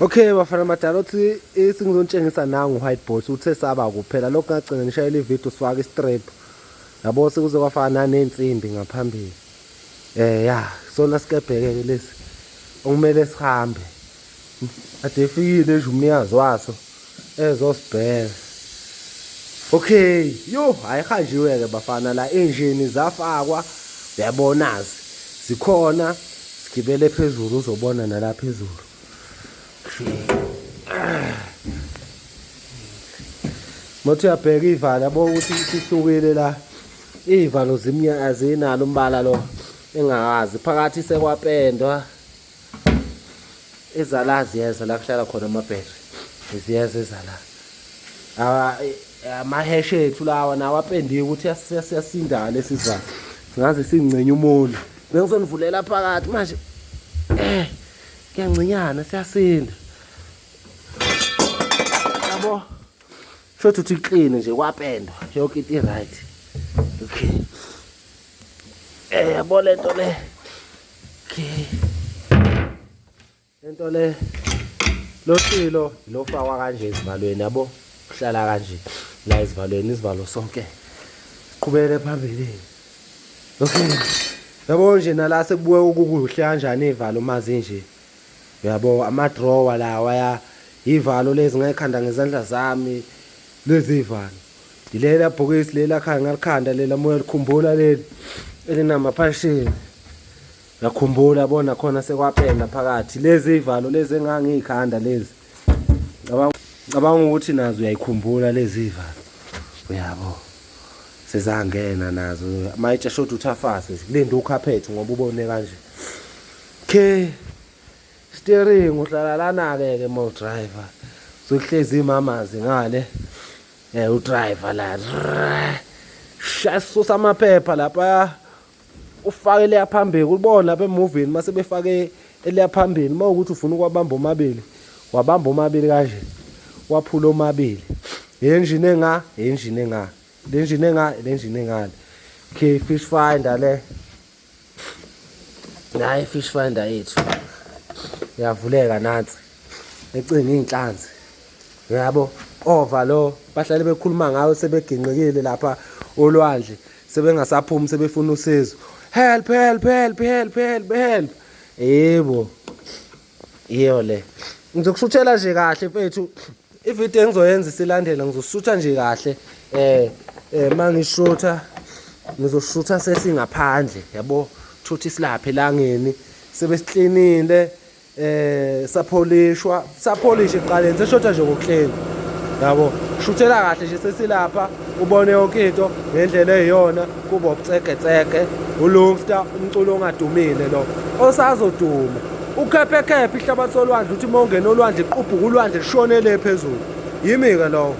Okay bafana badala uthi singizonitshengisa nangu white boss uthe saba kuphela lokho ngagcina ngishayela ivideo sifaka istrip yabo sekuze kwafana nensimbi ngaphambili ya sona sikebheke lesi okumele sihambe ade efikile nje umnikazi waso ezosibheka. Okay yo ayihanjiwe ke bafana la engine zafakwa uyabonazi zikhona sigibele phezulu uzobona nala phezulu. Mothi uyabheka ivalo yabo ukuthi sihlukile la ivalo zimnya azinalo umbala lo engakazi phakathi sekwapendwa ezalazi yeza la kuhlala khona amabhetri iziyeza ezala amahesh ethu lawa nawo apendiwe ukuthi siyasinda lesi sivalo singaze singcenye umuntu bengizonivulela phakathi manje kuyancinyana siyasinda yabo shothi uthi clean nje kwapendwa yonke into right. Okay yabo lento le okay lento le losilo lofakwa kanje ezivalweni yabo kuhlala kanje la ezivalweni izivalo sonke siqhubele phambili. Okay yabo nje nala sekubuye ukukuhle kanjani ivalo mazi nje yabo ama drawer lawa ya ivalo lezi ngayikhanda ngezandla zami lezi ivalo dilela bhokisi lela khaya ngalikhanda lela moya likhumbula leli elinama phashini yakhumbula bona khona sekwapenda phakathi lezi ivalo lezi engangikhanda lezi cabanga ukuthi nazo uyayikhumbula lezi ivalo uyabo sezangena nazo mayitsha shothi uthafase nje kulinda ukhaphethe ngoba ubone kanje. Okay steering uhlala lana ke mo driver sokuhlezi imamazi ngale u driver la shasusa amaphepha lapha ufake le yaphambili ubona lapha emovini mase befake ele phambili mawukuthi ufuna ukwabamba omabili wabamba omabili kanje waphula omabili engine enga le engine engale. Okay fish finder le nayi fish finder yethu yavuleka nansi ecinga inhlanzi yabo ovalo bahlale bekhuluma ngayo sebeginqikile lapha olwandle sebengasaphumi sebefuna usizo help yebo iyo le ngizokushuthela nje kahle mfethu ivideo engizoyenza silandela ngizosutha nje kahle mangishutha ngizosutha sesingaphandle yabo thuthi silaphe elangeni sebesicleanile sapolish eqaleni seshotha nje ngokuhleni yabo shuthela kahle nje sesilapha ubone yonke into ngendlela eyiyona kuba ubucekeceke ulungsta umculo ongadumile lo osazoduma ukhephe ihlabathi solwandle uthi mawungena olwandle iquphuka ulwandle lishonele phezulu yimi ke lo.